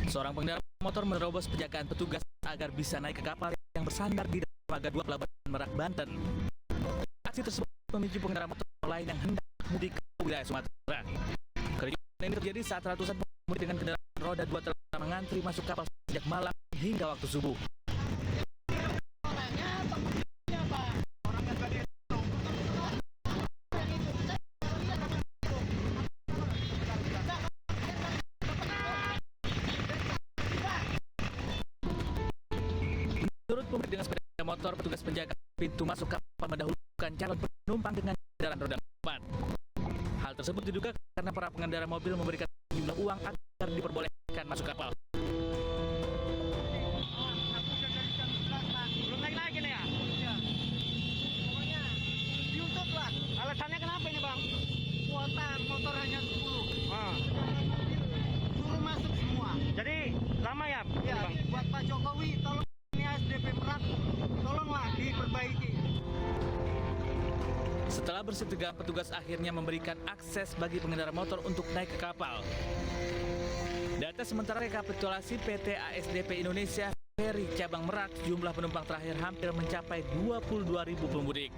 Seorang pengendara motor menerobos penjagaan petugas agar bisa naik ke kapal yang bersandar di dermaga 2 Pelabuhan Merak, Banten. Aksi tersebut memicu pengendara motor lain yang hendak mudik ke wilayah Sumatera. Kericuhan ini terjadi saat ratusan pemudik dengan kendaraan roda 2 telah mengantri masuk kapal sejak malam hingga waktu subuh. Menurut pemudik dengan sepeda motor, petugas penjaga pintu masuk kapal mendahulukan calon penumpang dengan kendaraan roda 4. Hal tersebut diduga karena para pengendara mobil memberikan jumlah uang agar diperbolehkan masuk kapal. Belum naik lagi nih ya? Iya. Pokoknya diuntut lah. Alasannya kenapa ini bang? Kuota motor hanya 10. Suruh masuk semua. Jadi lama ya? Iya. Buat Pak Jokowi, tolong ini SDP Merak, tolonglah diperbaiki. Setelah bersih tegang, petugas akhirnya memberikan akses bagi pengendara motor untuk naik ke kapal. Data sementara rekapitulasi PT ASDP Indonesia Ferry Cabang Merak, jumlah penumpang terakhir hampir mencapai 22.000 pemudik.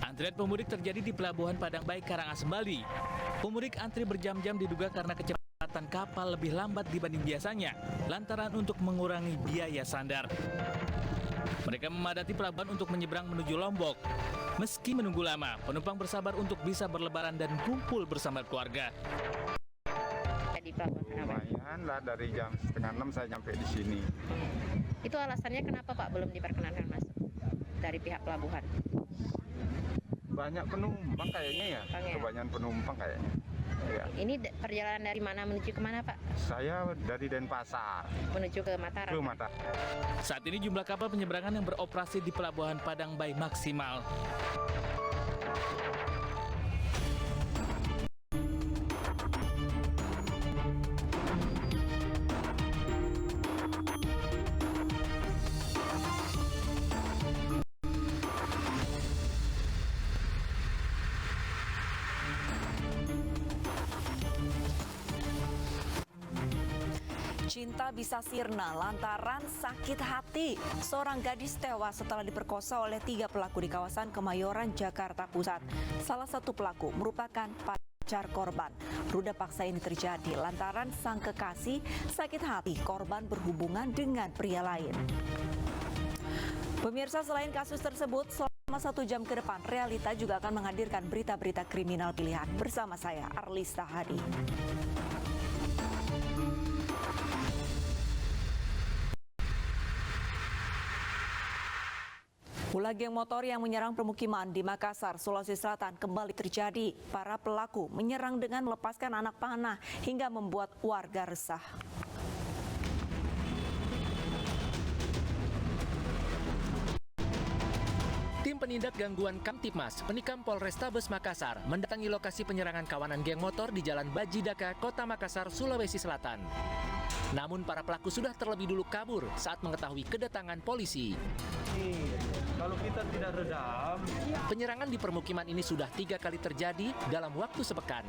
Antrian pemudik terjadi di Pelabuhan Padang Baik, Karangasem, Bali. Pemudik antri berjam-jam diduga karena kecepatan kapal lebih lambat dibanding biasanya, lantaran untuk mengurangi biaya sandar. Mereka memadati pelabuhan untuk menyeberang menuju Lombok. Meski menunggu lama, penumpang bersabar untuk bisa berlebaran dan kumpul bersama keluarga. Di pelabuhan kenapa? Lumayan lah, dari jam setengah 6 saya nyampe di sini. Itu alasannya kenapa Pak belum diperkenankan masuk dari pihak pelabuhan? Banyak penumpang kayaknya ya, kebanyakan penumpang kayaknya. Ya. Ini perjalanan dari mana menuju ke mana Pak? Saya dari Denpasar Menuju ke Mataram. ke Mataram. Saat ini jumlah kapal penyeberangan yang beroperasi di Pelabuhan Padang Baik maksimal. Cinta bisa sirna lantaran sakit hati. Seorang gadis tewas setelah diperkosa oleh 3 pelaku di kawasan Kemayoran, Jakarta Pusat. Salah satu pelaku merupakan pacar korban. Ruda paksa ini terjadi lantaran sang kekasih sakit hati korban berhubungan dengan pria lain. Pemirsa, selain kasus tersebut, selama 1 jam ke depan, Realita juga akan menghadirkan berita-berita kriminal pilihan. Bersama saya, Arlista Hadi. Ulah geng motor yang menyerang permukiman di Makassar, Sulawesi Selatan kembali terjadi. Para pelaku menyerang dengan melepaskan anak panah hingga membuat warga resah. Tim penindak gangguan Kamtipmas, Penikam Polrestabes Makassar mendatangi lokasi penyerangan kawanan geng motor di Jalan Bajidaka, Kota Makassar, Sulawesi Selatan. Namun para pelaku sudah terlebih dulu kabur saat mengetahui kedatangan polisi. Kalau kita tidak redam, Penyerangan di permukiman ini sudah 3 kali terjadi dalam waktu sepekan.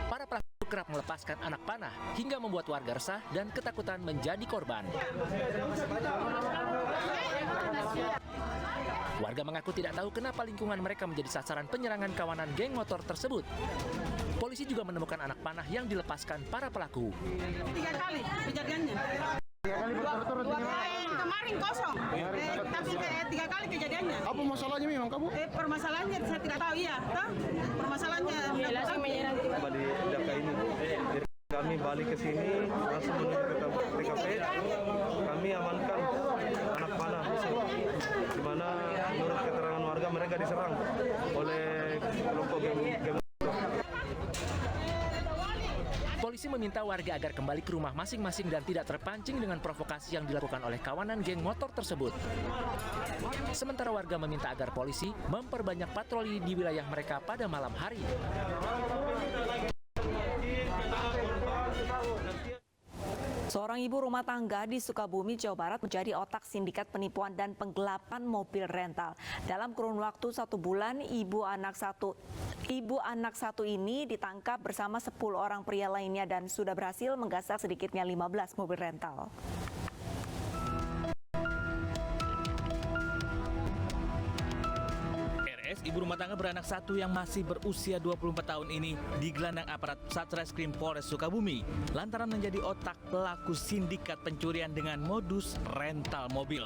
Para pelaku kerap melepaskan anak panah hingga membuat warga resah dan ketakutan menjadi korban. Warga mengaku tidak tahu kenapa lingkungan mereka menjadi sasaran penyerangan kawanan geng motor tersebut. Polisi juga menemukan anak panah yang dilepaskan para pelaku. 3 kali kejadiannya. 3 kali berturut-turut Kemarin kosong, tapi 3 kali kejadiannya. Apa masalahnya memang kamu? Permasalahannya saya tidak tahu, iya. Permasalahannya. apa di Daka ini. Jadi kami balik ke sini, langsung menuju ke tempat TKP. Kami amankan anak panah di sini. Di mana menurut keterangan warga mereka diserang oleh kelompok geng. Polisi meminta warga agar kembali ke rumah masing-masing dan tidak terpancing dengan provokasi yang dilakukan oleh kawanan geng motor tersebut. Sementara warga meminta agar polisi memperbanyak patroli di wilayah mereka pada malam hari. Seorang ibu rumah tangga di Sukabumi, Jawa Barat menjadi otak sindikat penipuan dan penggelapan mobil rental. Dalam kurun waktu 1 bulan, ibu anak satu ini ditangkap bersama 10 orang pria lainnya dan sudah berhasil menggasak sedikitnya 15 mobil rental. Ibu rumah tangga beranak satu yang masih berusia 24 tahun ini digelandang aparat Satreskrim Polres Sukabumi lantaran menjadi otak pelaku sindikat pencurian dengan modus rental mobil.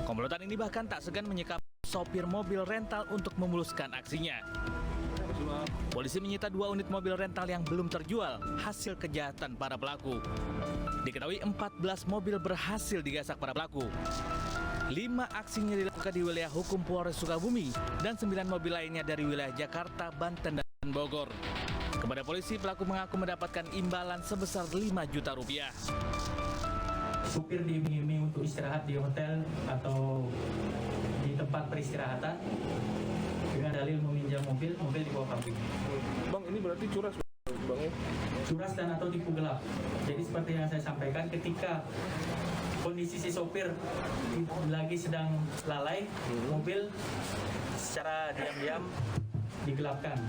Komplotan ini bahkan tak segan menyekap sopir mobil rental untuk memuluskan aksinya. Polisi menyita 2 unit mobil rental yang belum terjual hasil kejahatan para pelaku. Diketahui 14 mobil berhasil digasak para pelaku. 5 aksinya dilakukan di wilayah hukum Polres Sukabumi dan 9 mobil lainnya dari wilayah Jakarta, Banten, dan Bogor. Kepada polisi, pelaku mengaku mendapatkan imbalan sebesar 5 juta rupiah. Supir diiming-iming untuk istirahat di hotel atau di tempat peristirahatan dengan dalil meminjam mobil dibawa kabur. Bang, ini berarti curas, Bang ya? Curas dan atau tipu gelap. Jadi seperti yang saya sampaikan, ketika kondisi si sopir lagi sedang lalai, mobil secara diam-diam digelapkan.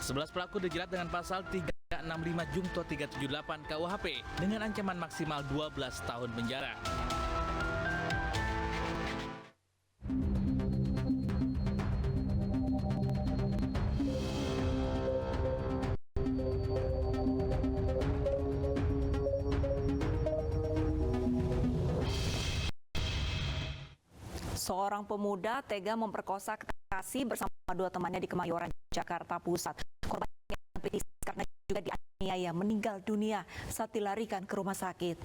11 pelaku dijerat dengan pasal 365 Junto 378 KUHP dengan ancaman maksimal 12 tahun penjara. Seorang pemuda tega memperkosa kekasih bersama 2 temannya di Kemayoran, Jakarta Pusat. Korban yang kritis karena juga dianiaya meninggal dunia saat dilarikan ke rumah sakit.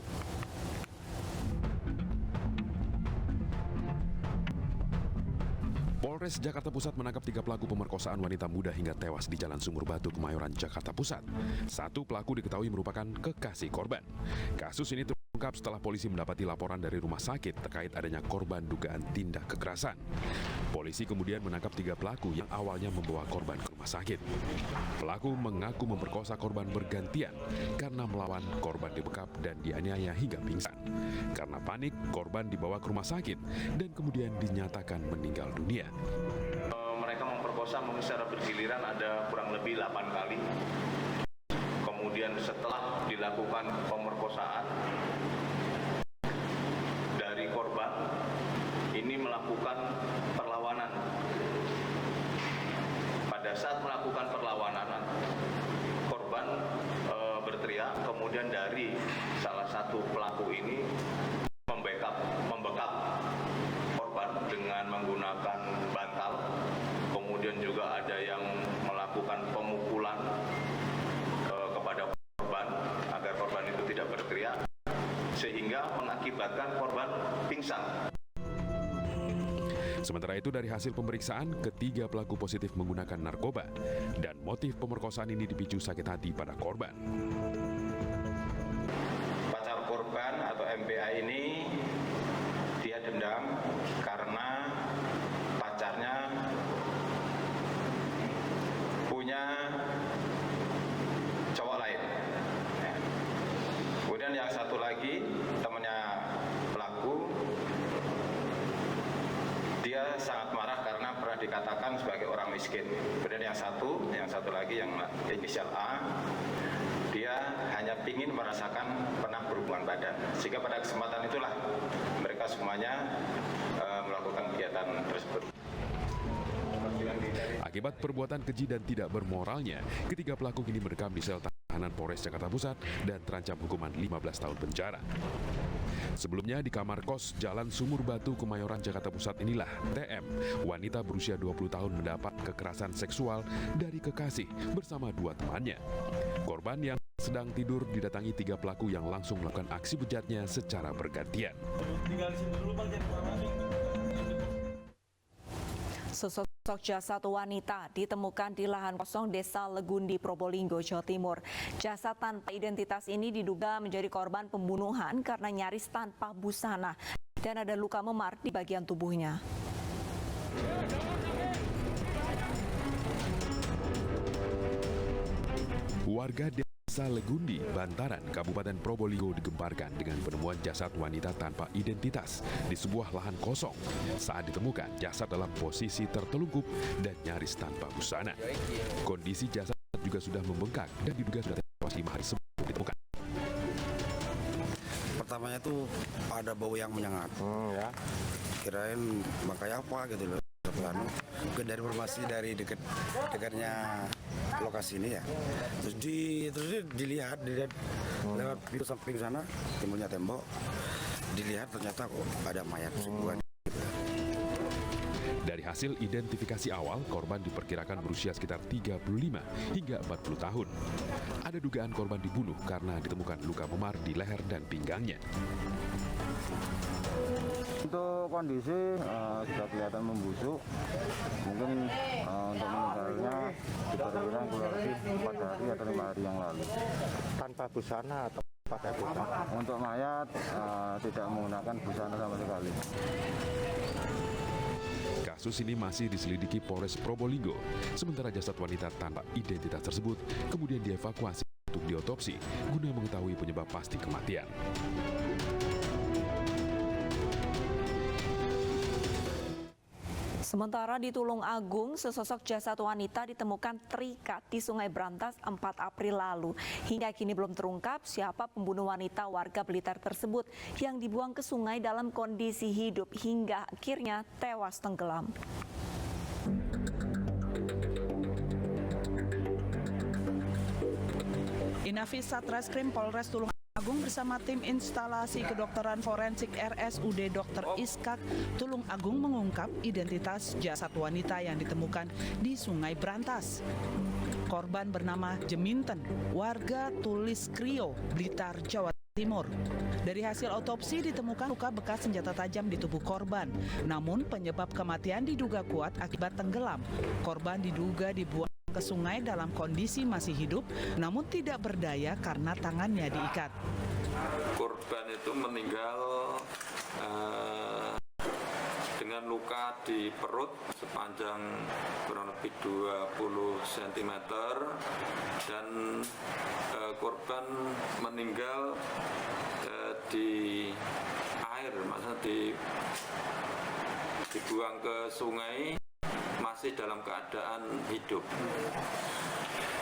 Polres Jakarta Pusat menangkap 3 pelaku pemerkosaan wanita muda hingga tewas di Jalan Sumur Batu, Kemayoran, Jakarta Pusat. 1 pelaku diketahui merupakan kekasih korban. Kasus ini terungkap setelah polisi mendapati laporan dari rumah sakit terkait adanya korban dugaan tindak kekerasan. Polisi kemudian menangkap 3 pelaku yang awalnya membawa korban ke rumah sakit. Pelaku mengaku memperkosa korban bergantian karena melawan, korban dibekap dan dianiaya hingga pingsan. Karena panik, korban dibawa ke rumah sakit dan kemudian dinyatakan meninggal dunia. Mereka memperkosa secara bergiliran ada kurang lebih 8 kali. Kemudian setelah dilakukan pemerkosaan, dari korban ini melakukan perlawanan. Pada saat melakukan perlawanan, korban berteriak, kemudian dari salah satu pelaku ini membekap korban dengan menggunakan bantal. Kemudian juga ada yang melakukan pemukulan kepada korban agar korban itu tidak berteriak, sehingga mengakibatkan korban pingsan. Sementara itu dari hasil pemeriksaan, ketiga pelaku positif menggunakan narkoba dan motif pemerkosaan ini dipicu sakit hati pada korban. Pacar korban atau MPA ini dia dendam karena pacarnya punya cowok lain. Kemudian yang satu lagi temannya pelaku, dia sangat marah karena pernah dikatakan sebagai orang miskin. Kemudian yang satu lagi yang inisial A, dia hanya ingin merasakan pernah berhubungan badan. Sehingga pada kesempatan itulah mereka semuanya melakukan kegiatan tersebut. Akibat perbuatan keji dan tidak bermoralnya, ketiga pelaku kini mendekam di sel tahanan Polres Jakarta Pusat dan terancam hukuman 15 tahun penjara. Sebelumnya di kamar kos Jalan Sumur Batu, Kemayoran, Jakarta Pusat inilah TM, wanita berusia 20 tahun mendapat kekerasan seksual dari kekasih bersama 2 temannya. Korban yang sedang tidur didatangi 3 pelaku yang langsung melakukan aksi bejatnya secara bergantian. Sosok jasad wanita ditemukan di lahan kosong Desa Legundi, Probolinggo, Jawa Timur. Jasad tanpa identitas ini diduga menjadi korban pembunuhan karena nyaris tanpa busana dan ada luka memar di bagian tubuhnya. Warga Desa Legundi, Bantaran, Kabupaten Probolinggo digemparkan dengan penemuan jasad wanita tanpa identitas di sebuah lahan kosong. Saat ditemukan, jasad dalam posisi tertelungkup dan nyaris tanpa busana. Kondisi jasad juga sudah membengkak dan diduga sudah tewas 5 hari sebelum ditemukan. Pertamanya tuh ada bau yang menyengat. Ya. Kirain bangkai apa gitu loh. Mungkin dari informasi dari dekatnya lokasi ini ya. Terus dilihat lewat pintu samping sana, timbulnya tembok. Dilihat ternyata kok ada mayat sebuah. Dari hasil identifikasi awal, korban diperkirakan berusia sekitar 35 hingga 40 tahun. Ada dugaan korban dibunuh karena ditemukan luka memar di leher dan pinggangnya. Untuk kondisi sudah kelihatan membusuk. Mungkin untuk meninggalnya diperkirakan kurang lebih 4 hari atau 5 hari yang lalu. Tanpa busana atau pakai busana? Untuk mayat tidak menggunakan busana sama sekali. Kasus ini masih diselidiki Polres Probolinggo. Sementara jasad wanita tanpa identitas tersebut kemudian dievakuasi untuk diotopsi guna mengetahui penyebab pasti kematian. Sementara di Tulung Agung, sesosok jasad wanita ditemukan terikat di Sungai Brantas 4 April lalu. Hingga kini belum terungkap siapa pembunuh wanita warga Blitar tersebut yang dibuang ke sungai dalam kondisi hidup hingga akhirnya tewas tenggelam. Inafis Satreskrim Polres Tulung Agung bersama tim instalasi kedokteran forensik RSUD Dr. Iskak Tulung Agung mengungkap identitas jasad wanita yang ditemukan di Sungai Brantas. Korban bernama Jeminten, warga Tulis Krio, Blitar, Jawa Timur. Dari hasil otopsi ditemukan luka bekas senjata tajam di tubuh korban. Namun penyebab kematian diduga kuat akibat tenggelam. Korban diduga dibuang ke sungai dalam kondisi masih hidup, namun tidak berdaya karena tangannya diikat. Korban itu meninggal dengan luka di perut sepanjang kurang lebih 20 cm dan korban meninggal di air, maksudnya dibuang ke sungai masih dalam keadaan hidup.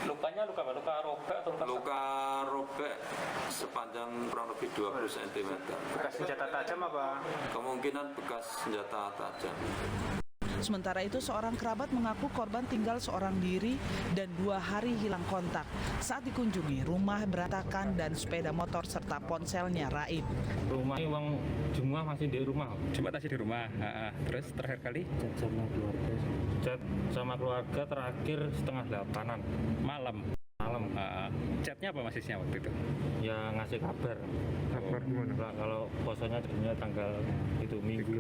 Lukanya luka apa? Luka robek atau luka robek sepanjang kurang lebih 20 cm. Bekas senjata tajam apa? Kemungkinan bekas senjata tajam. Sementara itu, seorang kerabat mengaku korban tinggal seorang diri dan 2 hari hilang kontak. Saat dikunjungi, rumah berantakan dan sepeda motor serta ponselnya raib. Rumah uang semua masih di rumah. Cuma masih di rumah. Terus terakhir kali chat sama keluarga terakhir setengah 8-an malam. Chatnya apa masihnya waktu itu? Ya ngasih kabar. Kabar gimana? Kalau posonya jadinya tanggal itu minggu.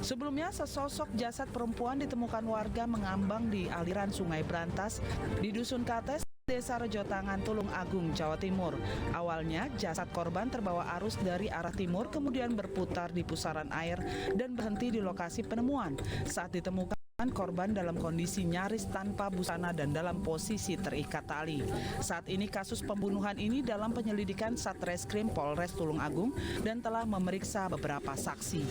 Sebelumnya, sesosok jasad perempuan ditemukan warga mengambang di aliran Sungai Brantas di Dusun Kates, Desa Rejotangan, Tulung Agung, Jawa Timur. Awalnya, jasad korban terbawa arus dari arah timur, kemudian berputar di pusaran air dan berhenti di lokasi penemuan. Saat ditemukan, korban dalam kondisi nyaris tanpa busana dan dalam posisi terikat tali. Saat ini kasus pembunuhan ini dalam penyelidikan Satreskrim Polres Tulung Agung dan telah memeriksa beberapa saksi.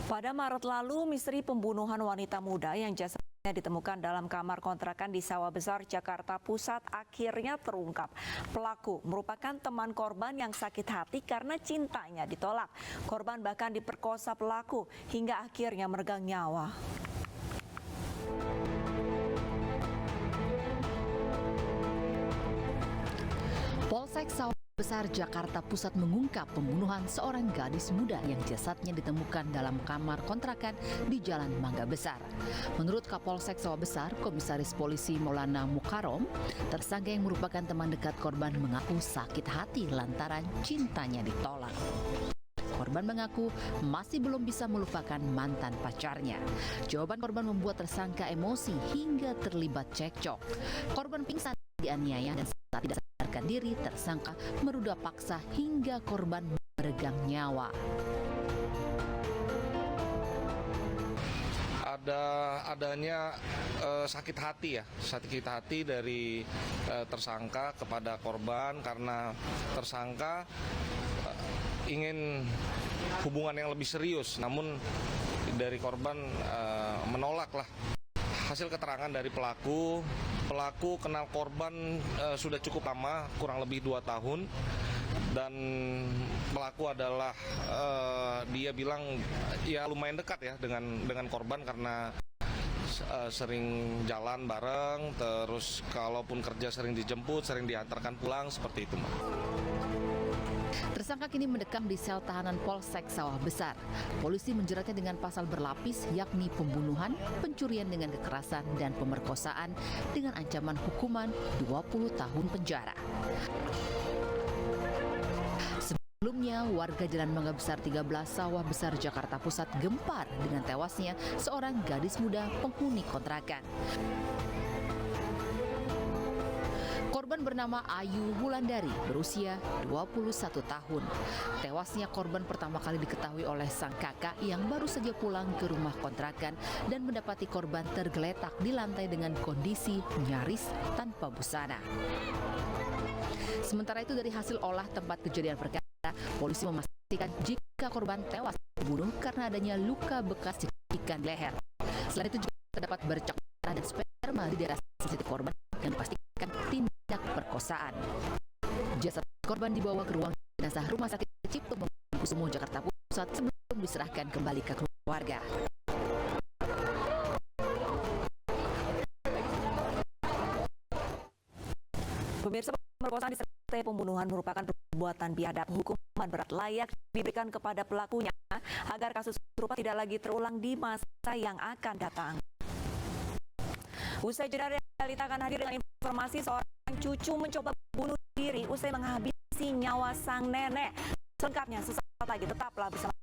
Pada Maret lalu, misteri pembunuhan wanita muda yang jasadnya ditemukan dalam kamar kontrakan di Sawah Besar, Jakarta Pusat akhirnya terungkap. Pelaku merupakan teman korban yang sakit hati karena cintanya ditolak. Korban bahkan diperkosa pelaku hingga akhirnya meregang nyawa. Polsek Sawah Besar Jakarta Pusat mengungkap pembunuhan seorang gadis muda yang jasadnya ditemukan dalam kamar kontrakan di Jalan Mangga Besar. Menurut Kapolsek Sawah Besar, Komisaris Polisi Maulana Mukarom, tersangka yang merupakan teman dekat korban mengaku sakit hati lantaran cintanya ditolak. Korban mengaku masih belum bisa melupakan mantan pacarnya. Jawaban korban membuat tersangka emosi hingga terlibat cekcok. Korban pingsan dianiaya dan saat tidak sadarkan diri, tersangka merudah paksa hingga korban meregang nyawa. adanya sakit hati dari tersangka kepada korban karena tersangka ingin hubungan yang lebih serius, namun dari korban menolak lah. Hasil keterangan dari pelaku kenal korban sudah cukup lama, kurang lebih 2 tahun. Dan pelaku adalah dia bilang ya lumayan dekat ya dengan korban karena sering jalan bareng, terus kalaupun kerja sering dijemput, sering diantarkan pulang, seperti itu, Mbak. Tersangka kini mendekam di sel tahanan Polsek Sawah Besar. Polisi menjeratnya dengan pasal berlapis, yakni pembunuhan, pencurian dengan kekerasan, dan pemerkosaan dengan ancaman hukuman 20 tahun penjara. Sebelumnya, warga Jalan Mangga Besar 13 Sawah Besar Jakarta Pusat gempar dengan tewasnya seorang gadis muda penghuni kontrakan. Korban bernama Ayu Wulandari, berusia 21 tahun. Tewasnya korban pertama kali diketahui oleh sang kakak yang baru saja pulang ke rumah kontrakan dan mendapati korban tergeletak di lantai dengan kondisi nyaris tanpa busana. Sementara itu, dari hasil olah tempat kejadian perkara, polisi memastikan jika korban tewas dibunuh karena adanya luka bekas cekikan leher. Selain itu juga terdapat bercak darah dan sperma di daerah sensitif korban yang dipastikan tindak perkosaan. Jasad korban dibawa ke ruang jenazah Rumah Sakit Cipto Mangunkusumo Jakarta Pusat sebelum diserahkan kembali ke keluarga. Pemirsa, pemerkosaan disertai pembunuhan merupakan perbuatan biadab. Hukuman berat layak diberikan kepada pelakunya agar kasus serupa tidak lagi terulang di masa yang akan datang. Usai jeda, Realita akan hadir dengan informasi seorang cucu mencoba bunuh diri usai menghabisi nyawa sang nenek. Selengkapnya sesaat lagi, tetaplah bersama